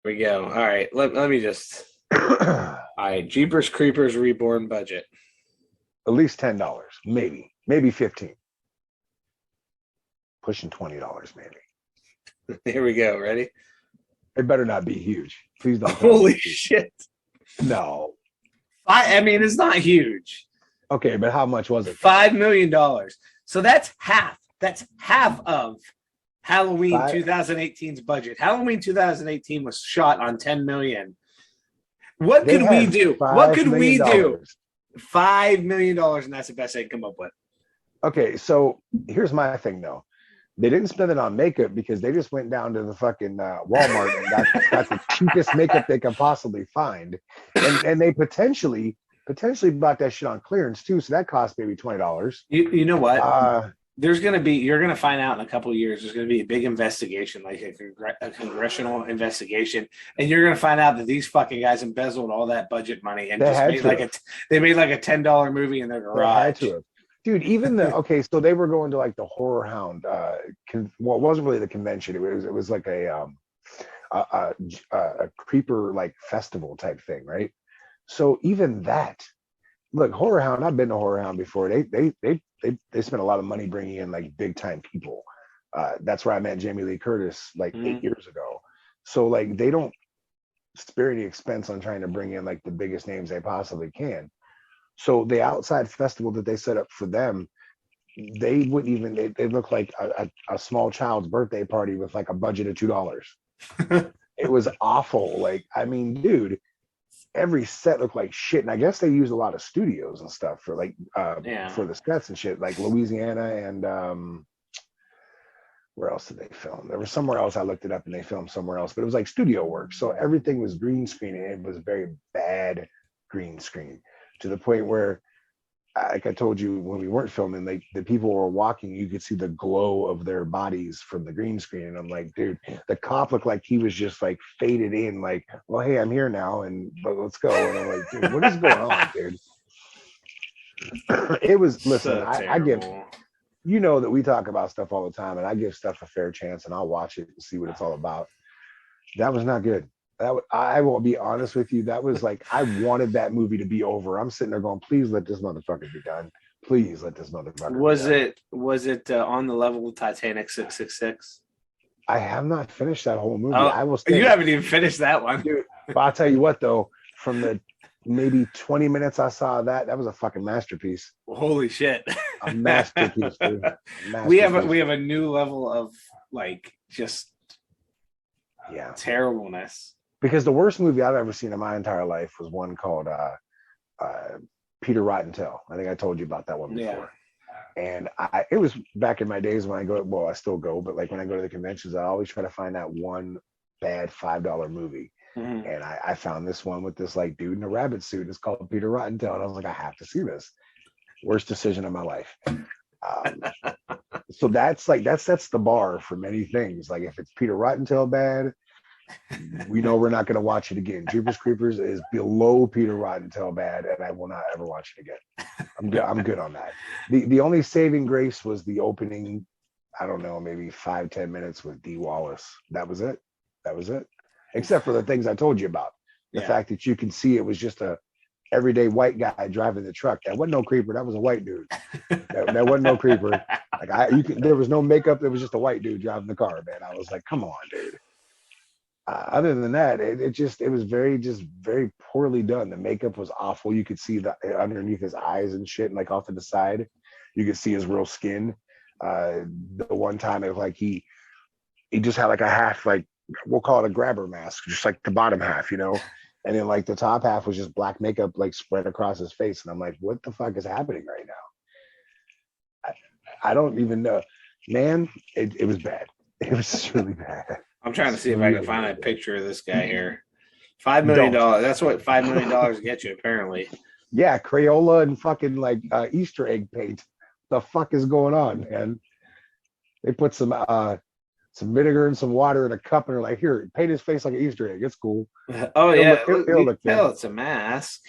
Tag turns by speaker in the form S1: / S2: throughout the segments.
S1: we go. All right, let me just.
S2: At
S1: All right, Jeepers Creepers Reborn budget.
S2: least $10, maybe 15, pushing $20 maybe.
S1: Here we go. Ready?
S2: It better not be huge. Please don't tell me
S1: Holy
S2: it's huge.
S1: shit!
S2: No.
S1: I mean, it's not huge.
S2: Okay, but how much was it though?
S1: $5 million. So that's half. That's half of Halloween
S2: Five
S1: 2018's budget. Halloween 2018 was shot on 10 million. What
S2: they
S1: could we
S2: had
S1: do? What
S2: $5
S1: could
S2: million
S1: we do?
S2: dollars.
S1: $5 million, and that's the best I can come up with.
S2: Okay, so here's my thing though. They didn't spend it on makeup because they just went down to the fucking Walmart and got the cheapest makeup they can possibly find, and they potentially bought that shit on clearance too. So that cost maybe $20.
S1: You know what?
S2: Uh,
S1: There's going to be, you're going to find out in a couple of years, there's going to be a big investigation, like a congressional investigation. And you're going to find out that these fucking guys embezzled all that budget money and
S2: they
S1: just
S2: had
S1: made
S2: to.
S1: like they made like a $10 movie in their
S2: They had
S1: garage.
S2: to have. Dude, even the okay, so they were going to like the Horror Hound. Well, it wasn't really the convention. It was like a creeper like festival type thing, right? So even that, look, Horror Hound. I've been to Horror Hound before. They spent a lot of money bringing in like big time people. That's where I met Jamie Lee Curtis like 8 years ago. So like they don't spare any expense on trying to bring in like the biggest names they possibly can. So the outside festival that they set up for them, they wouldn't even. They look like a small child's birthday party with like a budget of $2. It was awful. Like I mean, dude, every set looked like shit. And I guess they used a lot of studios and stuff for like
S1: Yeah.
S2: for the sets and shit, like Louisiana and where else did they film? There was somewhere else. I looked it up and they filmed somewhere else, but it was like studio work. So everything was green screen and it was very bad green screen to the point where, like I told you when we weren't filming, like the people were walking, you could see the glow of their bodies from the green screen. And I'm like, dude, the cop looked like he was just like faded in, like, well, hey, I'm here now, and let's go. And I'm like, dude, what is going on, dude? It was listen,
S1: So
S2: I give
S1: terrible.
S2: you know that we talk about stuff all the time, and I give stuff a fair chance, and I'll watch it and see what it's all about. That was not good. I will be honest with you. That was like I wanted that movie to be over. I'm sitting there going, please let this motherfucker be done. Please let this motherfucker
S1: Was
S2: be done.
S1: it on the level of Titanic 666?
S2: I have not finished that whole movie.
S1: Oh,
S2: I will say,
S1: you haven't even finished that one.
S2: dude, but I'll tell you what though, from the maybe 20 minutes I saw that was a fucking masterpiece.
S1: Holy shit.
S2: A masterpiece, dude.
S1: We have a new level of like just terribleness.
S2: Because the worst movie I've ever seen in my entire life was one called Peter Rottentail. I think I told you about that one before. Yeah. And it was back in my days when I go, well, I still go, but like when I go to the conventions, I always try to find that one bad $5 movie. Mm-hmm. And I found this one with this like dude in a rabbit suit. It's called Peter Rottentail. And I was like, I have to see this. Worst decision of my life. So that's the bar for many things. Like if it's Peter Rottentail bad, we know we're not going to watch it again. Jeepers Creepers is below Peter Rottentail bad, and I will not ever watch it again. I'm good on that. The only saving grace was the opening, I don't know, maybe 5-10 minutes with Dee Wallace. That was it. Except for the things I told you about. The fact that you can see it was just a everyday white guy driving the truck. That wasn't no creeper. That was a white dude. That wasn't no creeper. Like there was no makeup. There was just a white dude driving the car, man. I was like, come on, dude. Other than that, it was very poorly done. The makeup was awful. You could see the underneath his eyes and shit, and like off to the side, you could see his real skin. The one time it was like he just had like a half, like we'll call it a grabber mask, just like the bottom half, and then like the top half was just black makeup like spread across his face, and I'm like, what the fuck is happening right now? I don't even know, man. It was bad. It was just really bad.
S1: I'm trying to see if I can find a picture of this guy here. $5 million. That's what $5 million gets you, apparently.
S2: Yeah, Crayola and fucking like Easter egg paint. The fuck is going on, man? They put some vinegar and some water in a cup and they're like, here, paint his face like an Easter egg. It's cool.
S1: Oh yeah,
S2: it'll look
S1: good. It's a mask.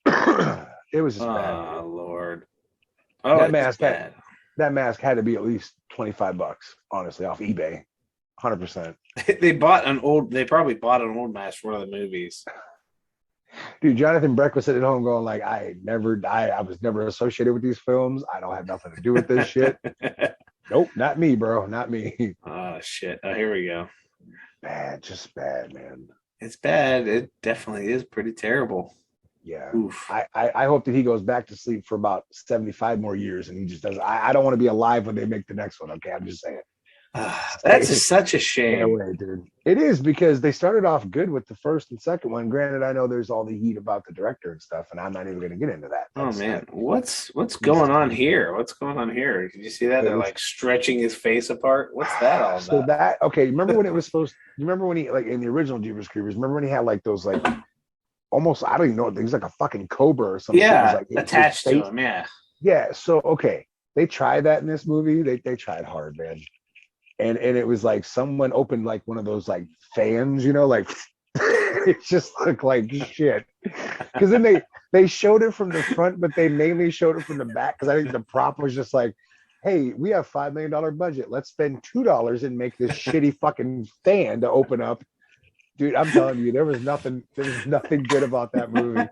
S2: It was just bad.
S1: Oh Lord. Oh,
S2: that mask had to be at least $25, honestly, off eBay. 100%.
S1: They probably bought an old mask for one of the movies.
S2: Dude, Jonathan Breck was sitting at home going like, I was never associated with these films. I don't have nothing to do with this shit. Nope, not me, bro. Not me.
S1: Oh shit. Oh, here we go.
S2: Bad, just bad, man.
S1: It's bad. It definitely is pretty terrible.
S2: Yeah.
S1: Oof.
S2: I hope that he goes back to sleep for about 75 more years and he just does. I don't want to be alive when they make the next one. Okay. I'm just saying.
S1: That's such a
S2: Stay
S1: shame.
S2: away, dude. It is because they started off good with the first and second one. Granted, I know there's all the heat about the director and stuff, and I'm not even going to get into that.
S1: Oh man, what's going on here? What's going on here? Did you see that? They're like stretching his face apart. What's that all about?
S2: So that okay? Remember when it was supposed? You remember when he like in the original Jeepers Creepers? Remember when he had like those like almost I don't even know. It was like a fucking cobra or something.
S1: Yeah,
S2: It was, like,
S1: attached to him. Yeah.
S2: Yeah. So okay, they tried that in this movie. They tried hard, man. And it was like someone opened like one of those like fans, you know, like it just looked like shit. Because then they showed it from the front, but they mainly showed it from the back. Because I think the prop was just like, hey, we have $5 million budget. Let's spend $2 and make this shitty fucking fan to open up. Dude, I'm telling you, there was nothing good about that movie.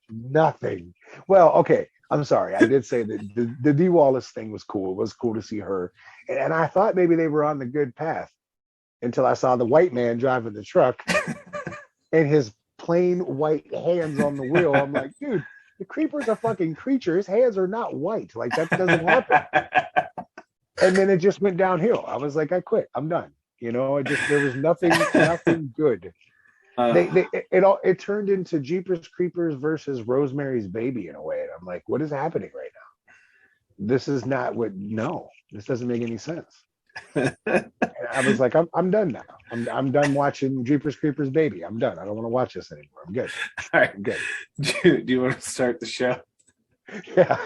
S2: Nothing. Well, okay. I'm sorry. I did say that the Dee Wallace thing was cool. It was cool to see her. And I thought maybe they were on the good path until I saw the white man driving the truck and his plain white hands on the wheel. I'm like, dude, the creeper's a fucking creature. His hands are not white. Like, that doesn't happen. And then it just went downhill. I was like, I quit. I'm done. You know, there was nothing good. It turned into Jeepers Creepers versus Rosemary's Baby in a way, and I'm like, what is happening right now? This is not this doesn't make any sense. And I was like, I'm done now. I'm done watching Jeepers Creepers Baby. I'm done. I don't want to watch this anymore. I'm good.
S1: All right,
S2: I'm good.
S1: Do you want to start the show?
S2: Yeah.